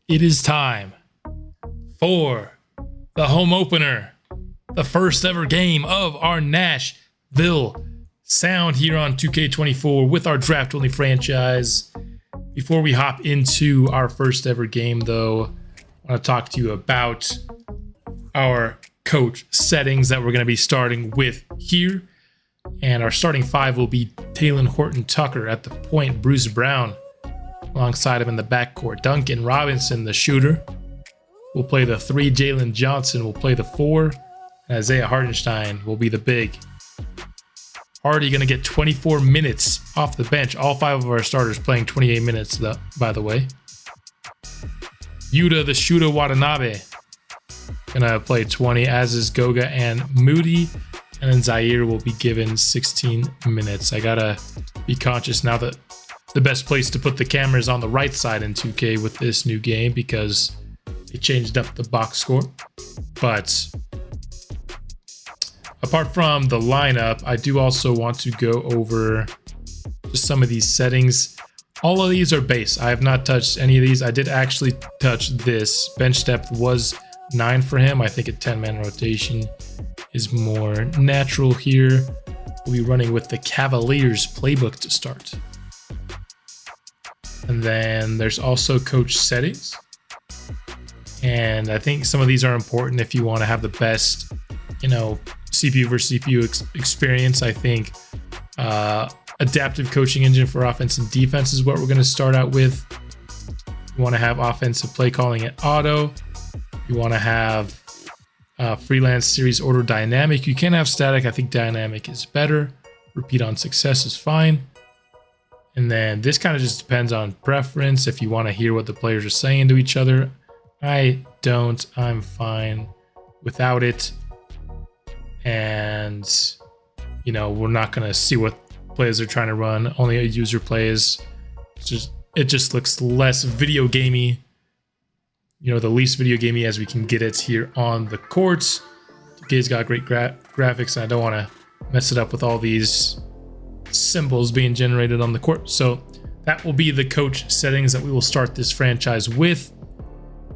It is time for the home opener, the first ever game of our Nashville Sound here on 2K24 with our draft-only franchise. Before we hop into our first ever game, though, I want to talk to you about our coach settings that we're going to be starting with here. And our starting five will be Taylor Horton-Tucker at the point, Bruce Brown alongside him in the backcourt, Duncan Robinson, the shooter, will play the three. Jalen Johnson will play the four. And Isaiah Hartenstein will be the big. Hardy going to get 24 minutes off the bench. All five of our starters playing 28 minutes, by the way. Yuta, the shooter, Watanabe, going to play 20, as is Goga and Moody. And then Zaire will be given 16 minutes. I got to be conscious now that the best place to put the camera is on the right side in 2K with this new game because they changed up the box score. But apart from the lineup, I do also want to go over just some of these settings. All of these are base. I have not touched any of these. I did actually touch this. Bench depth was 9 for him. I think a 10-man rotation is more natural here. We'll be running with the Cavaliers playbook to start. And then there's also coach settings. And I think some of these are important if you want to have the best, CPU versus CPU experience. I think adaptive coaching engine for offense and defense is what we're going to start out with. You want to have offensive play calling at auto. You want to have freelance series order dynamic. You can have static. I think dynamic is better. Repeat on success is fine. And then this kind of just depends on preference. If you want to hear what the players are saying to each other, I don't. I'm fine without it. And, we're not going to see what plays they're trying to run. Only a user plays. It just looks less video gamey. The least video gamey as we can get it here on the courts. The game's got great graphics, and I don't want to mess it up with all these symbols being generated on the court. So that will be the coach settings that we will start this franchise with.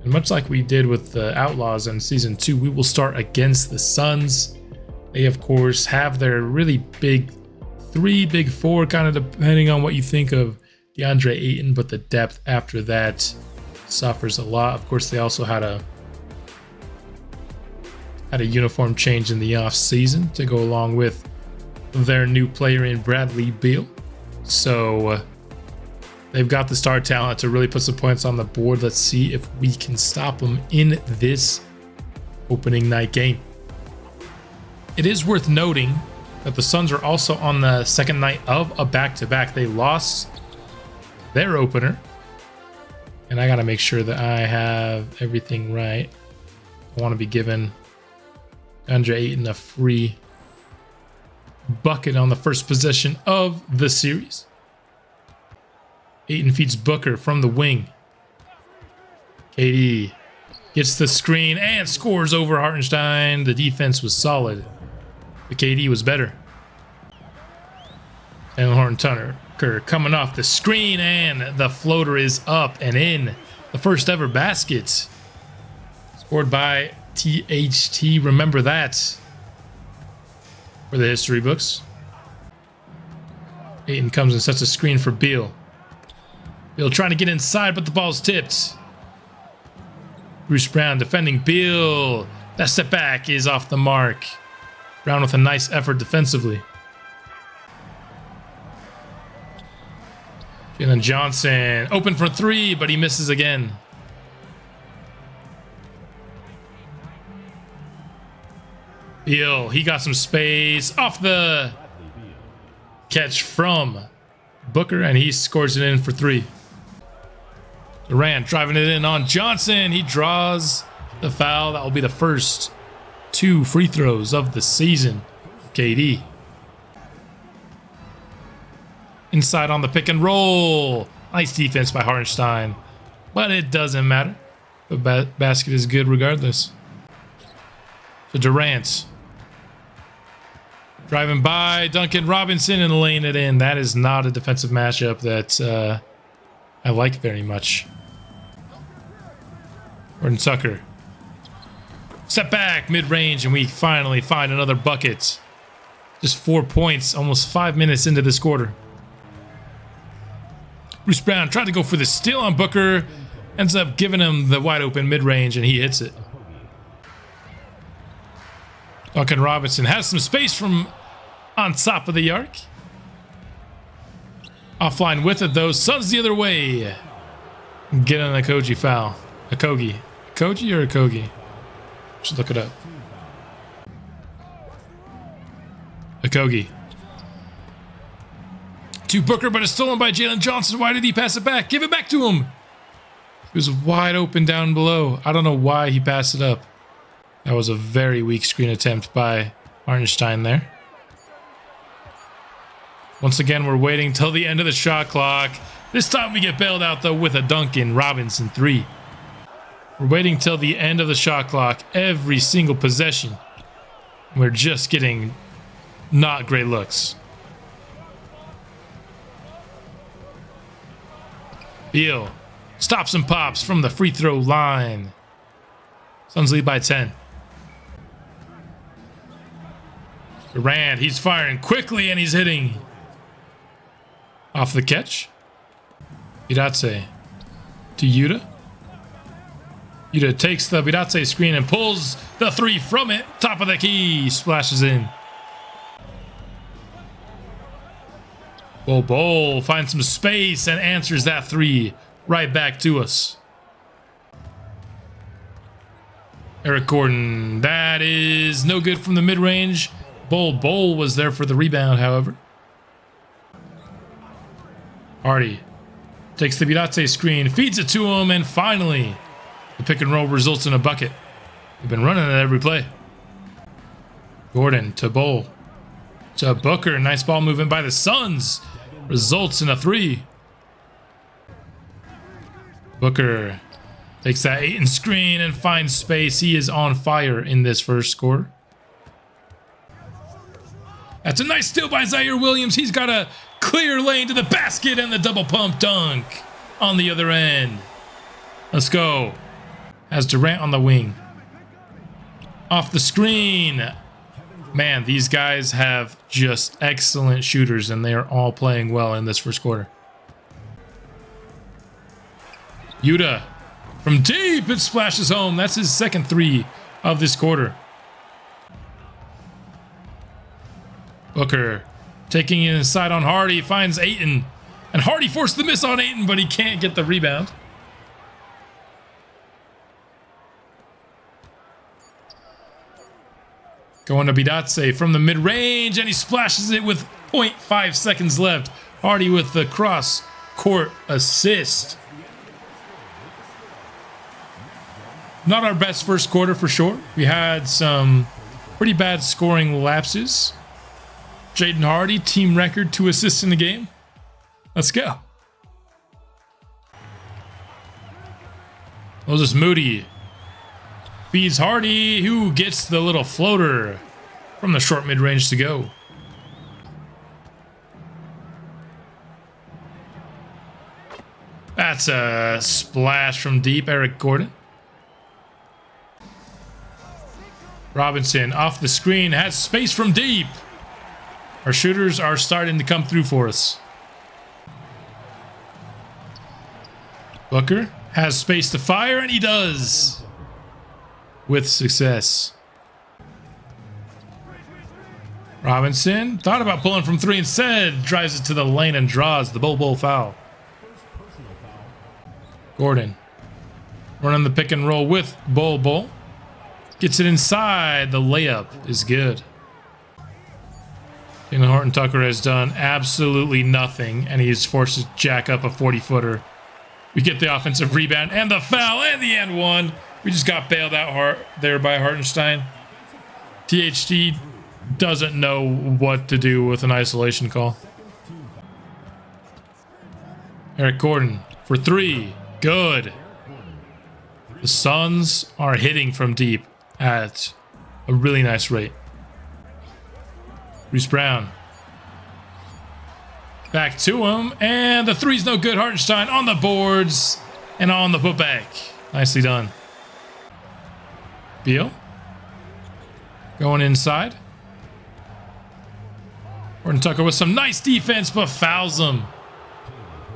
And much like we did with the Outlaws in Season 2, we will start against the Suns. They, of course, have their really big 3, big 4, kind of depending on what you think of DeAndre Ayton, but the depth after that suffers a lot. Of course, they also had a uniform change in the off season to go along with their new player in Bradley Beal. So they've got the star talent to really put some points on the board. Let's see if we can stop them in this opening night game. It is worth noting that the Suns are also on the second night of a back-to-back. They lost their opener. And I got to make sure that I have everything right. I want to be giving DeAndre Ayton a free bucket on the first possession of the series. Ayton feeds Booker from the wing. KD gets the screen and scores over Hartenstein. The defense was solid. The KD was better. And Horton-Tucker coming off the screen, and the floater is up and in. The first ever basket scored by THT. Remember that for the history books. Ayton comes and sets a screen for Beal. Beal trying to get inside, but the ball's tipped. Bruce Brown defending Beal. That step back is off the mark. Brown with a nice effort defensively. Jalen Johnson open for 3, but he misses again. Beal, he got some space off the catch from Booker, and he scores it in for 3. Durant driving it in on Johnson. He draws the foul. That will be the first 2 free throws of the season. KD. Inside on the pick and roll. Nice defense by Hartenstein, but it doesn't matter. The basket is good regardless. So Durant driving by Duncan Robinson and laying it in. That is not a defensive matchup that I like very much. Gordon Tucker. Step back, mid-range, and we finally find another bucket. Just 4 points, almost 5 minutes into this quarter. Bruce Brown tried to go for the steal on Booker. Ends up giving him the wide open mid-range, and he hits it. Duncan Robinson has some space from on top of the arc. Offline with it, though. Suns the other way. Get on a Koji foul. A Kogi. Koji or a Kogi? Should look it up. A Kogi. To Booker, but it's stolen by Jalen Johnson. Why did he pass it back? Give it back to him. He was wide open down below. I don't know why he passed it up. That was a very weak screen attempt by Hartenstein there. Once again, we're waiting till the end of the shot clock. This time we get bailed out, though, with a Duncan Robinson 3. We're waiting till the end of the shot clock every single possession. We're just getting not great looks. Beal stops and pops from the free throw line. Suns lead by 10. Durant, he's firing quickly and he's hitting. Off the catch. Bidatse to Yuta. Yuta takes the Bidatse screen and pulls the 3 from it. Top of the key. Splashes in. Bol finds some space and answers that 3 right back to us. Eric Gordon. That is no good from the mid-range. Bol was there for the rebound, however. Hardy takes the Bidatse screen, feeds it to him, and finally, the pick and roll results in a bucket. We've been running it every play. Gordon to Bol. To Booker. Nice ball movement by the Suns. Results in a 3. Booker takes that Ayton screen and finds space. He is on fire in this first quarter. That's a nice steal by Zaire Williams. He's got a clear lane to the basket and the double pump dunk on the other end. Let's go. Has Durant on the wing. Off the screen. Man, these guys have just excellent shooters, and they are all playing well in this first quarter. Yuta from deep, it splashes home. That's his second 3 of this quarter. Booker taking it inside on Hardy, finds Ayton. And Hardy forced the miss on Ayton, but he can't get the rebound. Going to Bidatse from the mid-range, and he splashes it with 0.5 seconds left. Hardy with the cross-court assist. Not our best first quarter for sure. We had some pretty bad scoring lapses. Jaden Hardy, team record 2 assists in the game. Let's go. Moses Moody feeds Hardy, who gets the little floater from the short mid-range to go. That's a splash from deep, Eric Gordon. Robinson off the screen, has space from deep. Our shooters are starting to come through for us. Booker has space to fire, and he does. With success. Robinson thought about pulling from 3 instead. Drives it to the lane and draws the Bol foul. Gordon running the pick and roll with Bol. Gets it inside. The layup is good. Jalen Horton Tucker has done absolutely nothing, and he's forced to jack up a 40-footer. We get the offensive rebound and the foul and the and 1. We just got bailed out there by Hartenstein. THT doesn't know what to do with an isolation call. Eric Gordon for 3. Good. The Suns are hitting from deep at a really nice rate. Bruce Brown. Back to him, and the 3's no good. Hartenstein on the boards and on the putback. Nicely done. Beal. Going inside. Horton Tucker with some nice defense, but fouls him.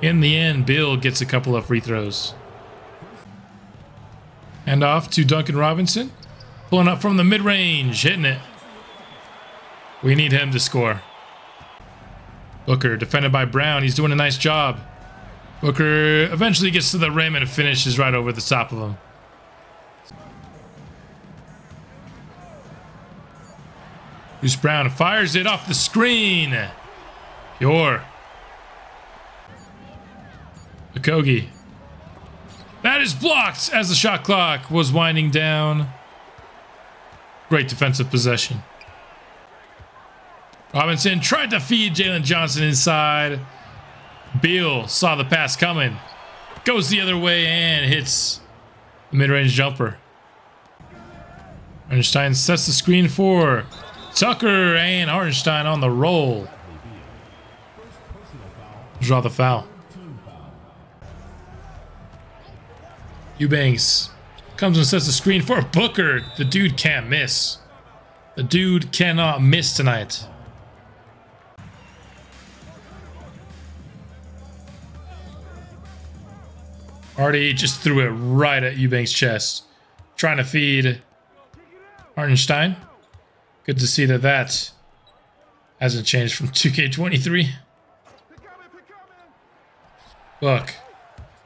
In the end, Beal gets a couple of free throws. And off to Duncan Robinson. Pulling up from the mid-range, hitting it. We need him to score. Booker, defended by Brown. He's doing a nice job. Booker eventually gets to the rim and finishes right over the top of him. Bruce Brown fires it off the screen. Pure. Okogie. That is blocked as the shot clock was winding down. Great defensive possession. Robinson tried to feed Jalen Johnson inside. Beal saw the pass coming. Goes the other way and hits the mid-range jumper. Hartenstein sets the screen for Tucker, and Hartenstein on the roll. Draw the foul. Eubanks comes and sets the screen for Booker. The dude can't miss. The dude cannot miss tonight. Hardy just threw it right at Eubanks' chest. Trying to feed Hartenstein. Good to see that hasn't changed from 2K23. Look,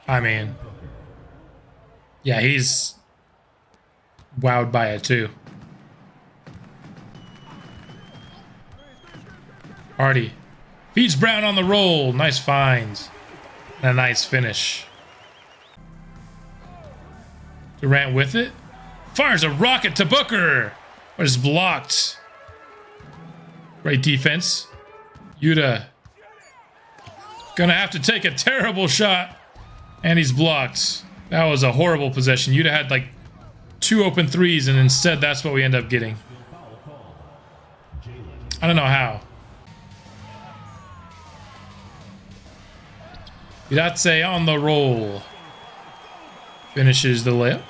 I mean, yeah, he's wowed by it too. Hardy feeds Brown on the roll. Nice find. And a nice finish. Durant with it. Fires a rocket to Booker. But it's blocked. Great defense. Yuta. Gonna have to take a terrible shot. And he's blocked. That was a horrible possession. Yuta had like 2 open threes, and instead that's what we end up getting. I don't know how. Yudatse on the roll. Finishes the layup.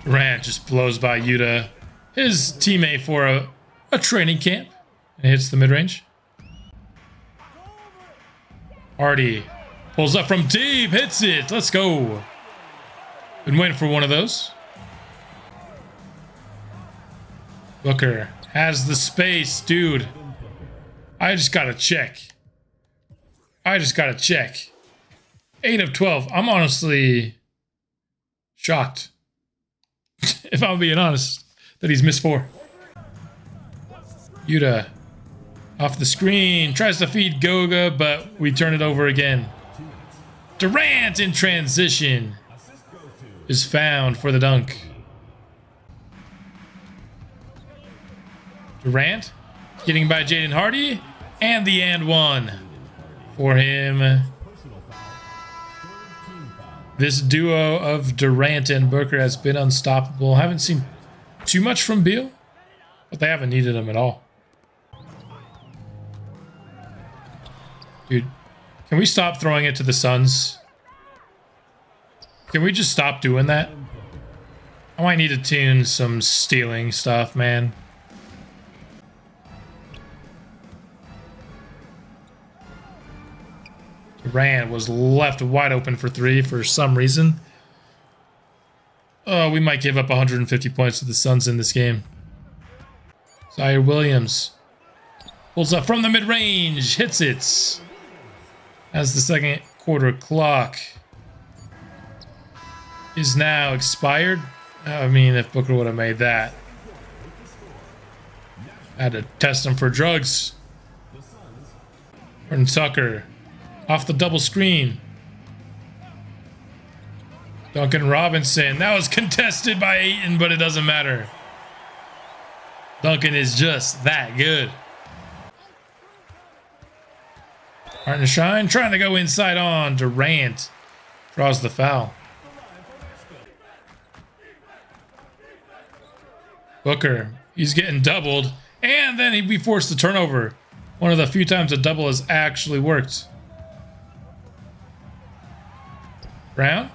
Durant just blows by Yuta, his teammate for a training camp, and hits the mid-range. Hardy pulls up from deep, hits it. Let's go. Been waiting for one of those. Booker has the space, dude. I just gotta check. 8 of 12. I'm honestly shocked. If I'm being honest, that he's missed 4. Yuta off the screen, tries to feed Goga, but we turn it over again. Durant in transition is found for the dunk. Durant getting by Jaden Hardy, and the and one for him. This duo of Durant and Booker has been unstoppable. Haven't seen too much from Beal, but they haven't needed him at all. Dude, can we stop throwing it to the Suns? Can we just stop doing that? I might need to tune some stealing stuff, man. Durant was left wide open for 3 for some reason. Oh, we might give up 150 points to the Suns in this game. Zaire Williams pulls up from the mid-range, hits it as the second quarter clock is now expired. I mean, if Booker would have made that, I had to test him for drugs. Horton Tucker off the double screen. Duncan Robinson. That was contested by Ayton, but it doesn't matter. Duncan is just that good. Hartenstein trying to go inside on. Durant draws the foul. Booker, he's getting doubled. And then he'd be forced to turnover. One of the few times a double has actually worked. Brown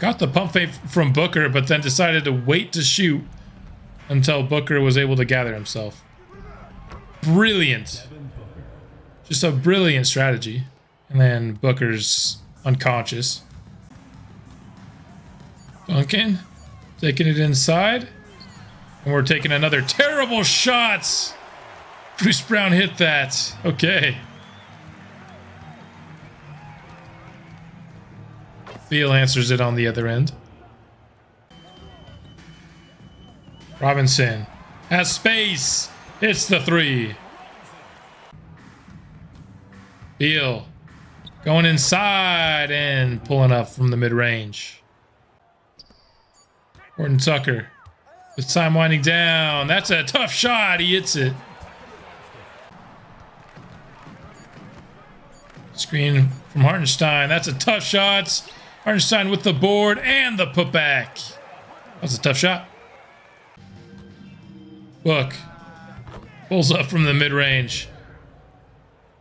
Got the pump fake from Booker, but then decided to wait to shoot until Booker was able to gather himself. Brilliant. Just a brilliant strategy. And then Booker's unconscious. Duncan taking it inside. And we're taking another terrible shot. Bruce Brown hit that. Okay. Beal answers it on the other end. Robinson has space. Hits the three. Beal going inside and pulling up from the mid-range. Horton Tucker with time winding down. That's a tough shot. He hits it. Screen from Hartenstein. That's a tough shot. Hartenstein with the board and the putback. That's a tough shot. Book pulls up from the mid-range.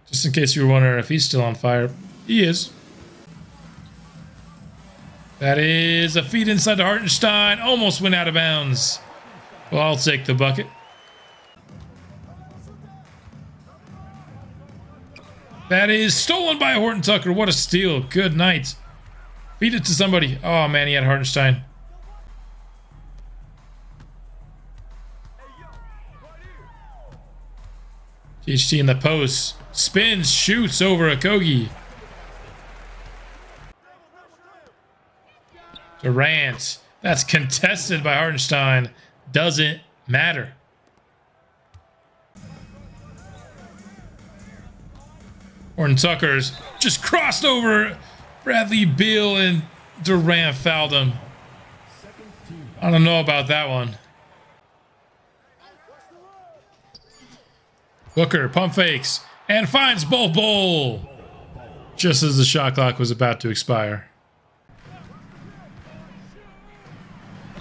Just in case you were wondering if he's still on fire. He is. That is a feed inside to Hartenstein. Almost went out of bounds. Well, I'll take the bucket. That is stolen by Horton Tucker. What a steal. Good night. Feed it to somebody. Oh, man, he had Hartenstein. THT in the post. Spins, shoots over Okogie. Durant. That's contested by Hartenstein. Doesn't matter. Horton Tucker's just crossed over Bradley Beal and Durant fouled him. I don't know about that one. Booker pump fakes and finds Bol just as the shot clock was about to expire.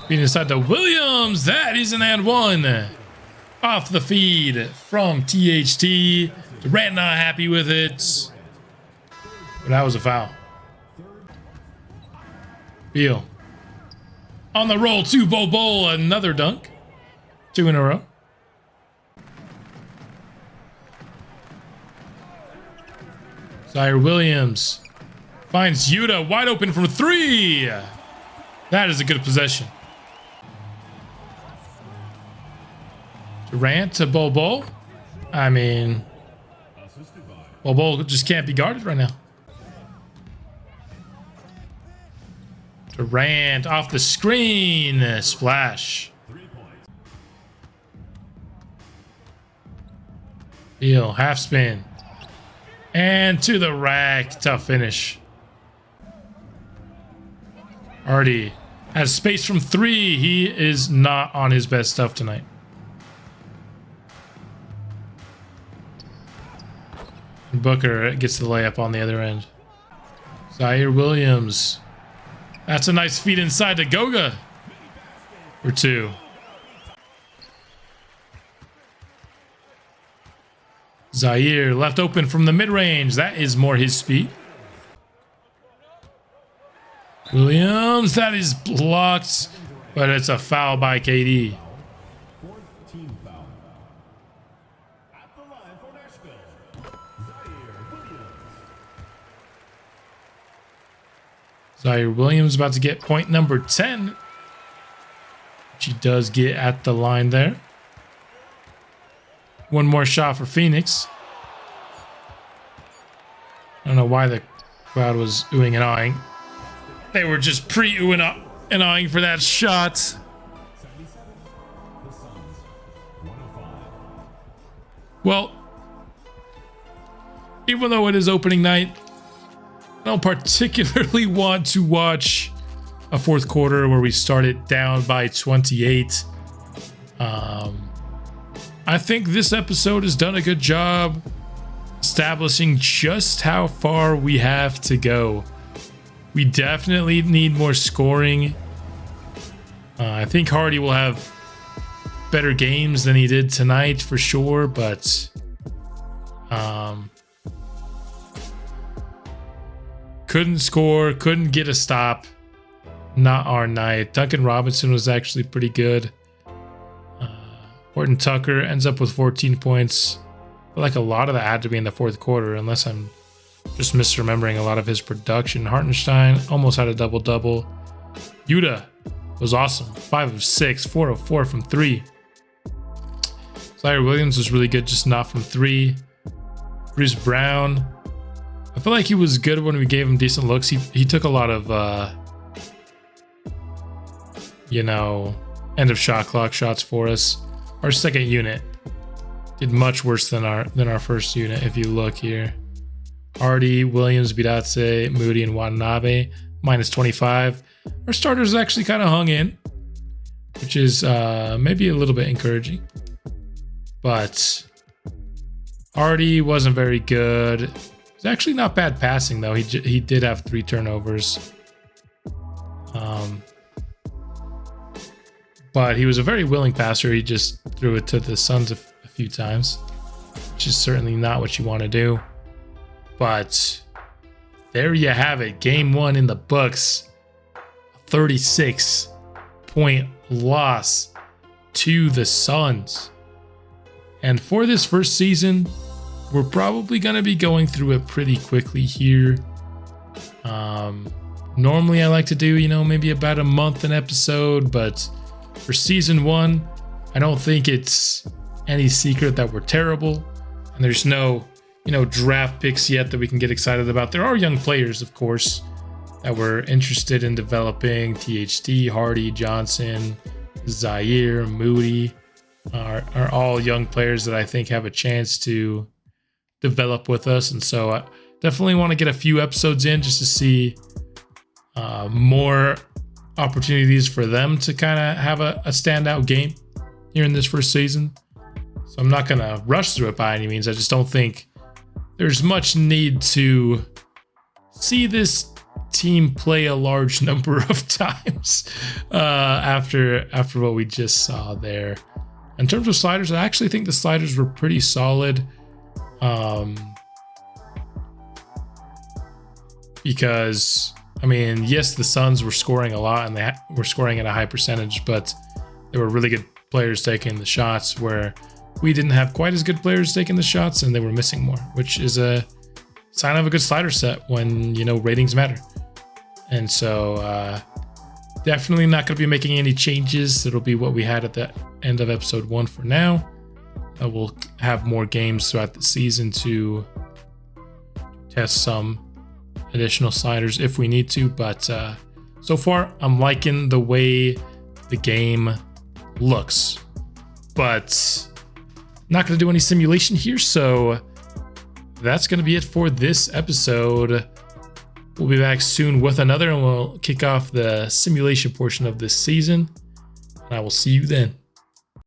Being inside to Williams. That is an and one. Off the feed from THT. Durant not happy with it. But that was a foul. Beal. On the roll to Bol. Another dunk. 2 in a row. Zaire Williams finds Yuta wide open from 3. That is a good possession. Durant to Bol. I mean, Bol just can't be guarded right now. Durant off the screen. Splash. Beal half spin. And to the rack. Tough finish. Hardy has space from 3. He is not on his best stuff tonight. Booker gets the layup on the other end. Zaire Williams. That's a nice feed inside to Goga for 2. Zaire left open from the mid-range. That is more his speed. Williams, that is blocked, but it's a foul by KD. Zaire Williams about to get point number 10. She does get at the line there. One more shot for Phoenix. I don't know why the crowd was oohing and awing. They were just pre-oohing and awing for that shot. Well, even though it is opening night, I don't particularly want to watch a fourth quarter where we started down by 28. I think this episode has done a good job establishing just how far we have to go. We definitely need more scoring. I think Hardy will have better games than he did tonight for sure, but couldn't score, couldn't get a stop. not our night. Duncan Robinson was actually pretty good. Horton Tucker ends up with 14 points. I feel like a lot of that had to be in the fourth quarter, unless I'm just misremembering a lot of his production. Hartenstein almost had a double-double. Yuta was awesome. 5 of 6, 4 of 4 from 3. Slyder Williams was really good, just not from 3. Bruce Brown, I feel like he was good when we gave him decent looks. He took a lot of, end of shot clock shots for us. Our second unit did much worse than our first unit. If you look here, Hardy, Williams, Bidatse, Moody, and Watanabe minus 25. Our starters actually kind of hung in, which is maybe a little bit encouraging. But Hardy wasn't very good. It's actually not bad passing though. He did have 3 turnovers. But he was a very willing passer. He just threw it to the Suns a few times, which is certainly not what you want to do. But there you have it. Game 1 in the books. 36-point loss to the Suns. And for this first season, we're probably going to be going through it pretty quickly here. Normally I like to do, maybe about a month an episode, but for season 1, I don't think it's any secret that we're terrible. And there's no, draft picks yet that we can get excited about. There are young players, of course, that we're interested in developing. THT, Hardy, Johnson, Zaire, Moody are all young players that I think have a chance to develop with us. And so I definitely want to get a few episodes in just to see more opportunities for them to kind of have a standout game here in this first season. So I'm not going to rush through it by any means. I just don't think there's much need to see this team play a large number of times after what we just saw there. In terms of sliders, I actually think the sliders were pretty solid. Because, yes, the Suns were scoring a lot and they were scoring at a high percentage, but there were really good players taking the shots where we didn't have quite as good players taking the shots and they were missing more, which is a sign of a good slider set when, ratings matter. And so definitely not going to be making any changes. It'll be what we had at the end of episode 1 for now. We'll have more games throughout the season to test some additional sliders if we need to. But so far, I'm liking the way the game looks. But not going to do any simulation here. So that's going to be it for this episode. We'll be back soon with another, and we'll kick off the simulation portion of this season. And I will see you then.